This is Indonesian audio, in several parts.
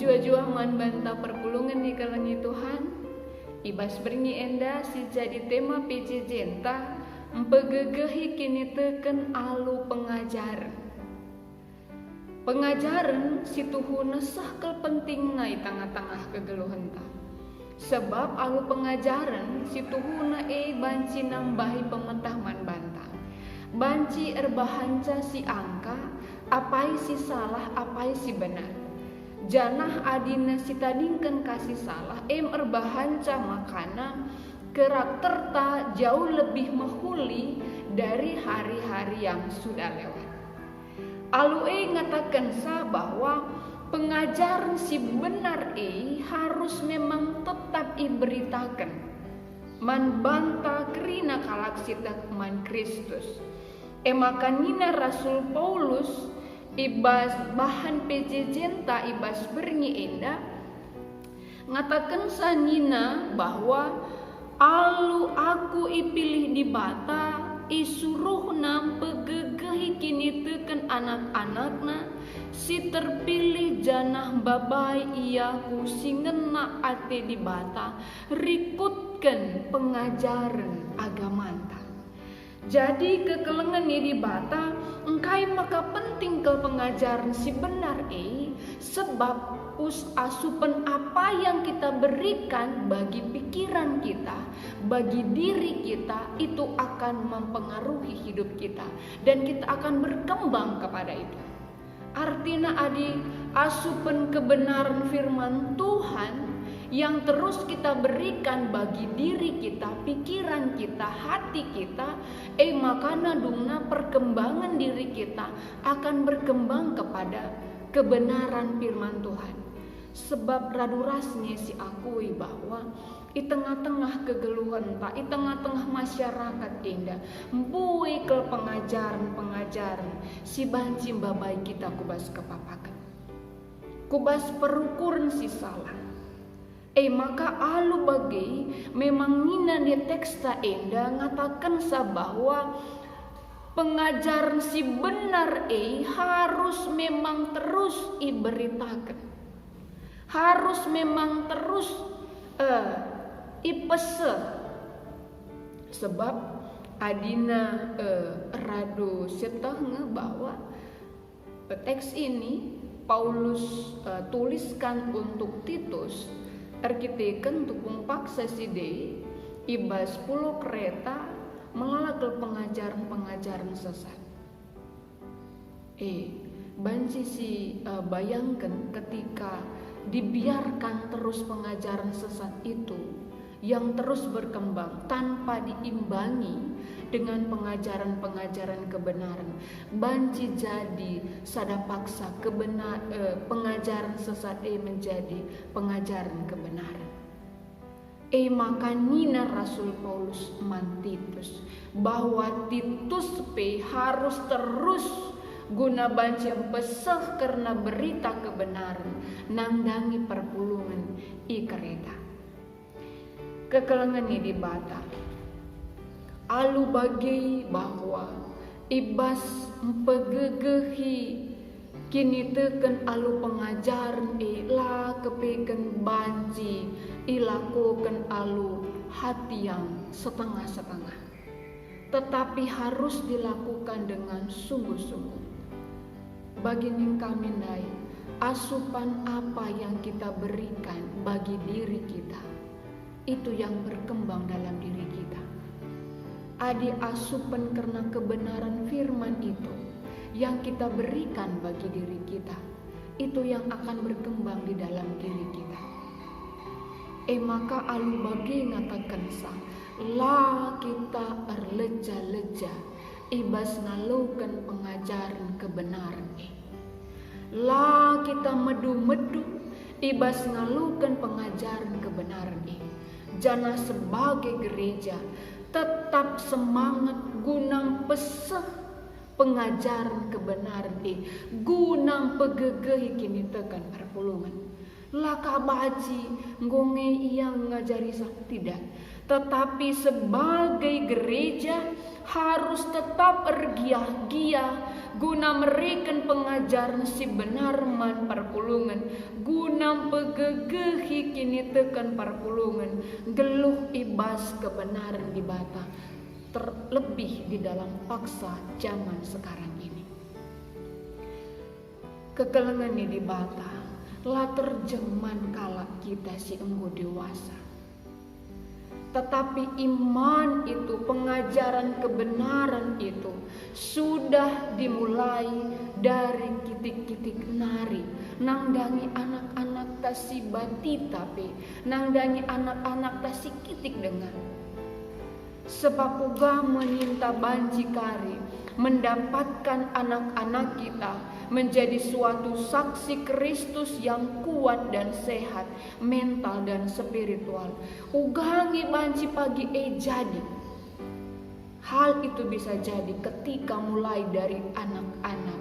Jua-jua man banta perpulungan di kalangi Tuhan. Ibas bernyi enda si jadi tema PJ Jenta empegegehi kini teken alu pengajaran. Pengajaran si Tuhan nesah penting ngai tengah-tengah kegeluhan ta. Sebab alu pengajaran si Tuhan banci nambahi pemetah man banta. Banci erbahanca si angka, apai si salah, apai si benar. Janah adina si tadingkan kasih salah, erbahanca makana karakter ta jauh lebih mahuli dari hari-hari yang sudah lewat. Alu ngatakan sa bahwa pengajaran si benar harus memang tetap diberitakan. Man banta kerina kalaksita man Kristus. Makanina Rasul Paulus ibas bahan PJ Jenta ibas bernyi enda ngatakan sa nina bahwa alu aku ipilih di bata isuruh nampegegehi kini teken anak-anakna si terpilih janah babai iaku si ngena ate di bata rikutkan pengajaran agamanta. Jadi kekelengan di bata engkai maka penting ke pengajaran si benar sebab asupan apa yang kita berikan bagi pikiran kita, bagi diri kita itu akan mempengaruhi hidup kita dan kita akan berkembang kepada itu. Artinya asupan kebenaran firman Tuhan yang terus kita berikan bagi diri kita, pikiran kita, hati kita, makana dungna perkembangan diri kita akan berkembang kepada kebenaran firman Tuhan. Sebab radurasnya si akui bahwa di tengah-tengah kegeluhan tak, di tengah-tengah masyarakat indah, mbui ke pengajaran si banci babai kita kubas kepapakan, kubas perukuran si salah. Maka alu bagi memang nina di teksta indah ngatakan sa bahwa pengajaran si benar harus memang terus diberitakan. Harus memang terus ipese. Sebab adina rado setengah bahwa teks ini Paulus tuliskan untuk Titus arkiteken tupung paksa side ibas 10 kereta melalak pengajaran sesat. Banci si bayangkan ketika dibiarkan terus pengajaran sesat itu yang terus berkembang tanpa diimbangi dengan pengajaran-pengajaran kebenaran, banci jadi sada paksa pengajaran sesat menjadi pengajaran kebenaran. Maka nina Rasul Paulus man Titus bahwa Titus harus terus guna banci pesah karena berita kebenaran nangdangi perpulungan kereta. Kekelengan di bata alu bagi bahwa ibas empegegehi kini teken alu pengajaran ila kepeken banci ilakukan alu hati yang setengah-setengah, tetapi harus dilakukan dengan sungguh-sungguh. Bagi kami nai asupan apa yang kita berikan bagi diri kita itu yang berkembang dalam diri kita. Asupan karena kebenaran firman itu yang kita berikan bagi diri kita itu yang akan berkembang di dalam diri kita. Maka alu bagi ngatakan sa la kita erleja-leja ibas nalukan pengajaran kebenaran la kita medu-medu ibas nalukan pengajaran kebenaran Jana sebagai gereja tetap semangat gunang pesah pengajaran kebenaran gunang pegegehi kini tekan perpulungan laka baji ngonge yang ngajari sak tidak, Tetapi sebagai gereja harus tetap ergiah-giah guna merikan pengajaran si benar man parpulungan, guna pegegehi kini tekan parpulungan, geluh ibas kebenaran di bata, terlebih di dalam paksa zaman sekarang ini. Kekelengan ini di bata lah terjeman kala kita si enggo dewasa. Tetapi iman itu, pengajaran kebenaran itu sudah dimulai dari kitik-kitik nari, nangdangi anak-anak tasi batita pe, nangdangi anak-anak tasi kitik dengar. Sebab uga menyinta banci kari, mendapatkan anak-anak kita menjadi suatu saksi Kristus yang kuat dan sehat, mental dan spiritual. Ugangi banci pagi jadi. Hal itu bisa jadi ketika mulai dari anak-anak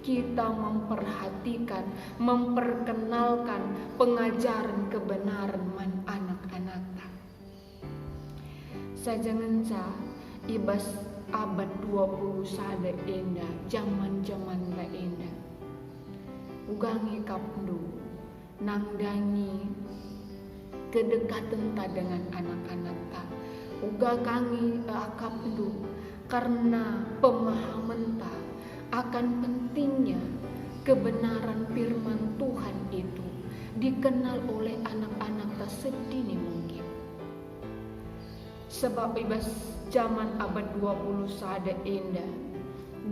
kita memperhatikan, memperkenalkan pengajaran kebenaran man anak-anak. Sajangan ibas abad 20 sada enda, zaman-zaman la enda. Ugangi kapdu nangdangi kedekatan ta dengan anak-anak ta. Uga kangi kapdu karena pemahaman ta akan pentingnya kebenaran firman Tuhan itu dikenal oleh anak-anak ta sedini mungkin. Sebab ibas zaman abad 20 sada enda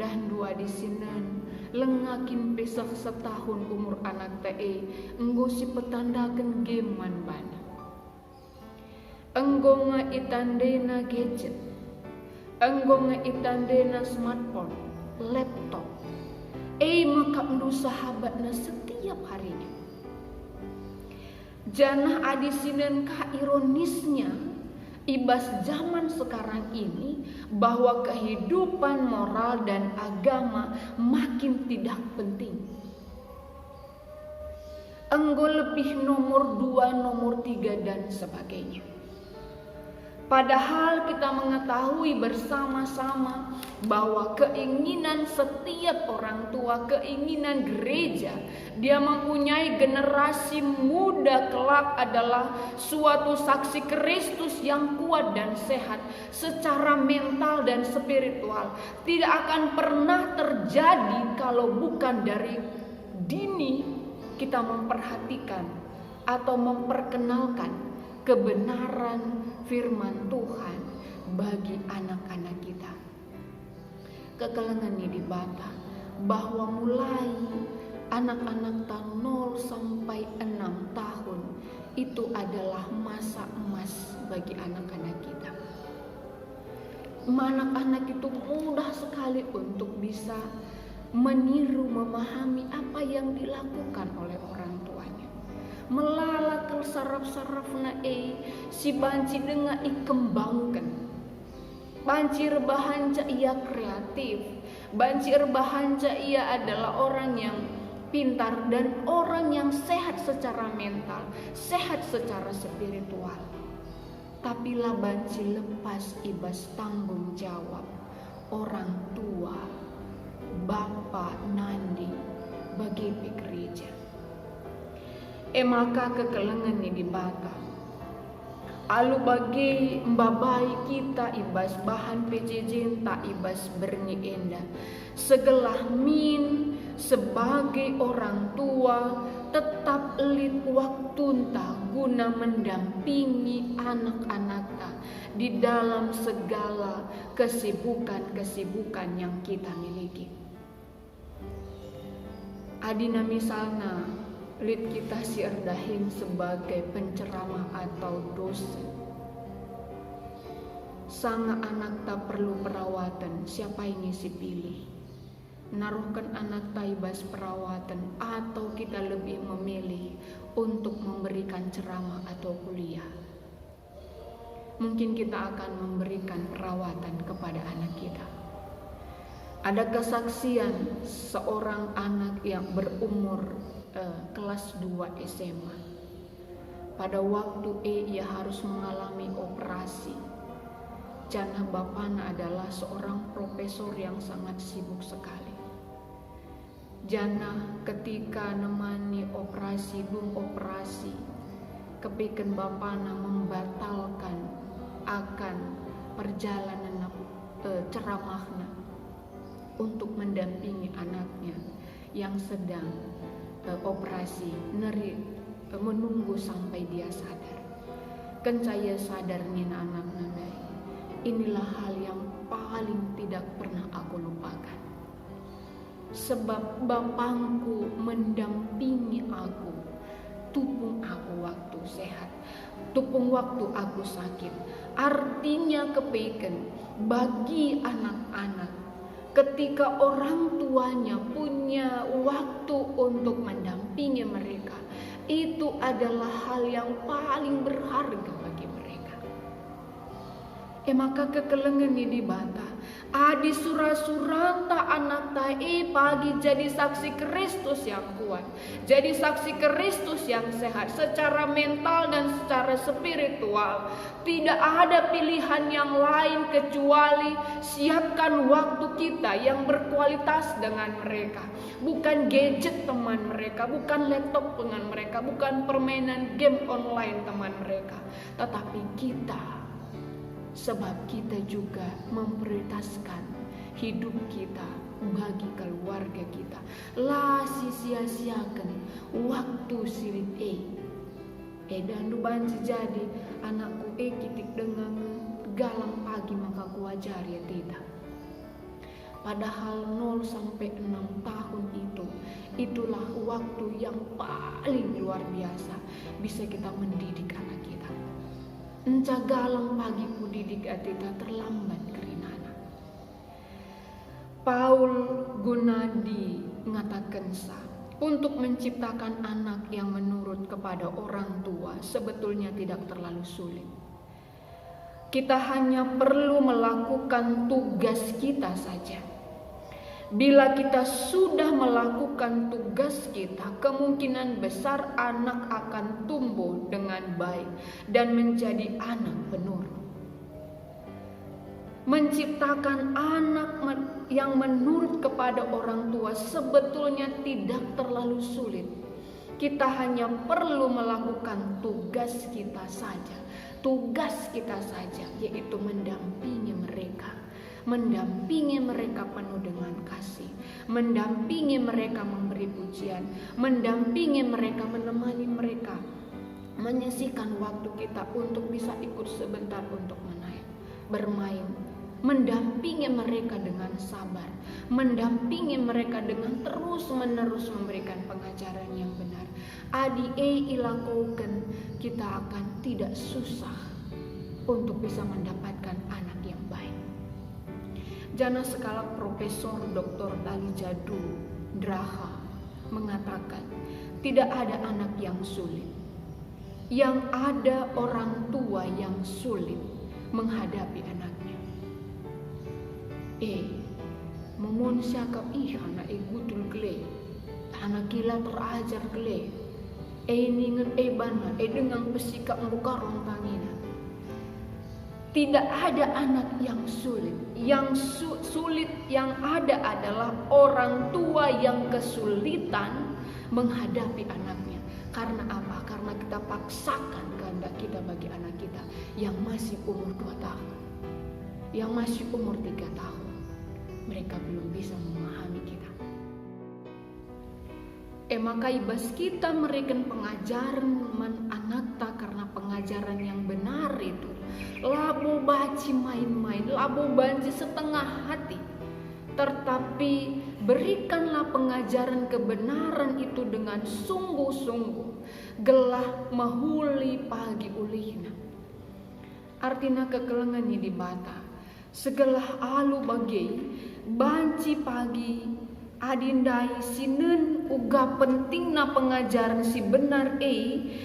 dan dua di sinan lengakin pesak setahun umur anak tae enggo si petandakan geman bana enggo nga itandena gadget, enggo nga itandena smartphone, laptop, makam sahabat na setiap harinya. Janah adi sinan ka ironisnya ibas zaman sekarang ini bahwa kehidupan moral dan agama makin tidak penting. Enggo lebih nomor 2, nomor 3 dan sebagainya. Padahal kita mengetahui bersama-sama bahwa keinginan setiap orang tua, keinginan gereja, dia mempunyai generasi muda kelak adalah suatu saksi Kristus yang kuat dan sehat secara mental dan spiritual. Tidak akan pernah terjadi kalau bukan dari dini kita memperhatikan atau memperkenalkan kebenaran firman Tuhan bagi anak-anak kita. Kekelengan ini dibata bahwa mulai anak-anak tahun 0 sampai 6 tahun itu adalah masa emas bagi anak-anak kita. Anak-anak itu mudah sekali untuk bisa meniru, memahami apa yang dilakukan oleh orang tuanya. Melala ke saraf-saraf na si banci dengan ikembangkan. Banci rebahanca ia kreatif. Banci rebahanca ia adalah orang yang pintar dan orang yang sehat secara mental, sehat secara spiritual. Tapi lah banci lepas ibas tanggung jawab orang tua, bapak nandi bagi gereja. Maka kekelengan ini dibata. Alu bagi mbabai kita ibas bahan PJJ tak ibas berni enda. Segelah min sebagai orang tua tetap elit waktu entah guna mendampingi anak-anak di dalam segala kesibukan-kesibukan yang kita miliki. Adina misalnya lid kita si erdahin sebagai penceramah atau dosen. Sang anak tak perlu perawatan, siapa ini si pilih? Naruhkan anak taibas perawatan atau kita lebih memilih untuk memberikan ceramah atau kuliah. Mungkin kita akan memberikan perawatan kepada anak kita. Ada kesaksian seorang anak yang berumur kelas 2 SMA. pada waktu ia harus mengalami operasi. Jana bapana adalah seorang profesor yang sangat sibuk sekali. Jana ketika nemani operasi kepiken bapana membatalkan akan perjalanan ceramahnya untuk mendampingi anaknya yang sedang operasi menunggu sampai dia sadar. Kencaya sadar nina anak nanai. Inilah hal yang paling tidak pernah aku lupakan. Sebab bapangku mendampingi aku, tupung aku waktu sehat, tupung waktu aku sakit. Artinya kepeken bagi anak-anak ketika orang tuanya punya waktu untuk mendampingi mereka, itu adalah hal yang paling berharga bagi mereka. Maka kekelengan ini dibantah. Adi surah-suranta anak tae pagi jadi saksi Kristus yang kuat, jadi saksi Kristus yang sehat secara mental dan secara spiritual. Tidak ada pilihan yang lain kecuali siapkan waktu kita yang berkualitas dengan mereka. Bukan gadget teman mereka, bukan laptop teman mereka, bukan permainan game online teman mereka, tetapi kita. Sebab kita juga memprioritaskan hidup kita bagi keluarga kita. Lah sia-siakan waktu sirit dan banci jadi anakku kitik dengan galang pagi maka ku ajar ya tidak. Padahal 0 sampai 6 tahun itulah waktu yang paling luar biasa bisa kita mendidik anak kita. Encagalang pagi ku didik atita terlambat kerinana. Paul Gunadi mengatakan untuk menciptakan anak yang menurut kepada orang tua sebetulnya tidak terlalu sulit. Kita hanya perlu melakukan tugas kita saja. Bila kita sudah melakukan tugas kita, kemungkinan besar anak akan tumbuh dengan baik dan menjadi anak penurut. Menciptakan anak yang menurut kepada orang tua sebetulnya tidak terlalu sulit. Kita hanya perlu melakukan tugas kita saja. Tugas kita saja yaitu mendampingi mereka. Mendampingi mereka penuh dengan kasih, mendampingi mereka memberi pujian, mendampingi mereka, menemani mereka, menyisihkan waktu kita untuk bisa ikut sebentar untuk bermain, mendampingi mereka dengan sabar, mendampingi mereka dengan terus-menerus memberikan pengajaran yang benar. Ilakukan, kita akan tidak susah untuk bisa mendapatkan anak yang baik. Jana skala Profesor Dr. Tali Jadu Draha mengatakan tidak ada anak yang sulit. Yang ada orang tua yang sulit menghadapi anaknya. Memon siakap anak gutul kele. Anak gila terajar kele. Ningen bana dengan pesikap muka rontangina. Tidak ada anak yang sulit. Yang sulit yang ada adalah orang tua yang kesulitan menghadapi anaknya. Karena apa? Karena kita paksakan kehendak kita bagi anak kita yang masih umur 2 tahun. Yang masih umur 3 tahun. Mereka belum bisa memahami kita. Maka ibas kita memberikan pengajaran anakta karena pengajaran yang benar itu. Labo baci main-main, labo banci setengah hati. Tetapi berikanlah pengajaran kebenaran itu dengan sungguh-sungguh. Gelah mahuli pagi ulihna. Artinya kekelengan ini dibata. Segelah alu bagai banci pagi adindai sinen uga pentingna pengajaran si benar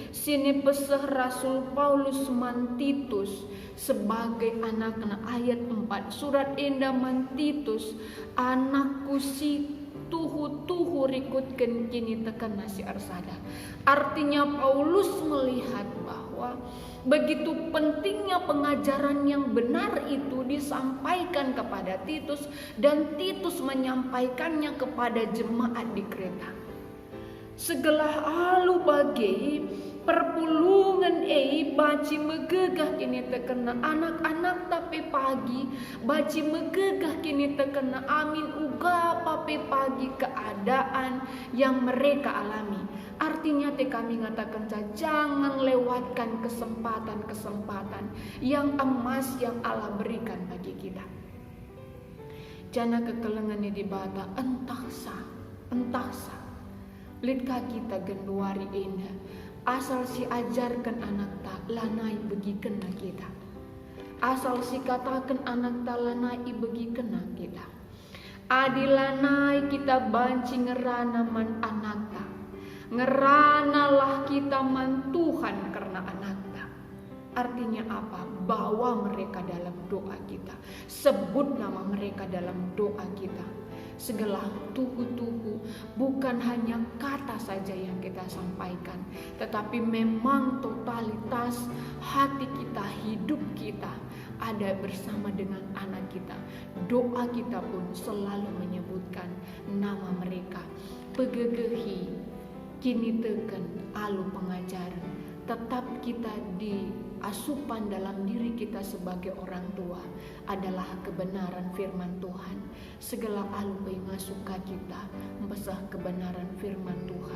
sini peseh Rasul Paulus Mantitus sebagai anak-anak ayat 4 surat indah Mantitus anakku si tuhu rikutkan kini tekan nasi arsada. Artinya Paulus melihat bahwa begitu pentingnya pengajaran yang benar itu disampaikan kepada Titus, dan Titus menyampaikannya kepada jemaat di Kreta. Segelah alu bagai perpulungan baci megegah kini terkena anak-anak tapi pagi baci megegah kini terkena amin uga pape pagi keadaan yang mereka alami. Artinya kami ngatakan jangan lewatkan kesempatan-kesempatan yang emas yang Allah berikan bagi kita. Jana kekelengannya dibata entah sa litka kita genduari indah asal si ajarkan anak tak lanai begi kena kita, asal si katakan anak tak lanai begi kena kita, adilanai kita banci ngerana man anak tak, ngeranalah kita man Tuhan karena anak tak. Artinya apa? Bawa mereka dalam doa kita, sebut nama mereka dalam doa kita. Segala tuhu bukan hanya kata saja yang kita sampaikan, tetapi memang totalitas hati kita, hidup kita ada bersama dengan anak kita. Doa kita pun selalu menyebutkan nama mereka. Pegegehi kini teken alu pengajaran, tetap kita diasupan dalam diri kita sebagai orang tua adalah kebenaran firman Tuhan. Segala alu masuka kita membesah kebenaran firman Tuhan.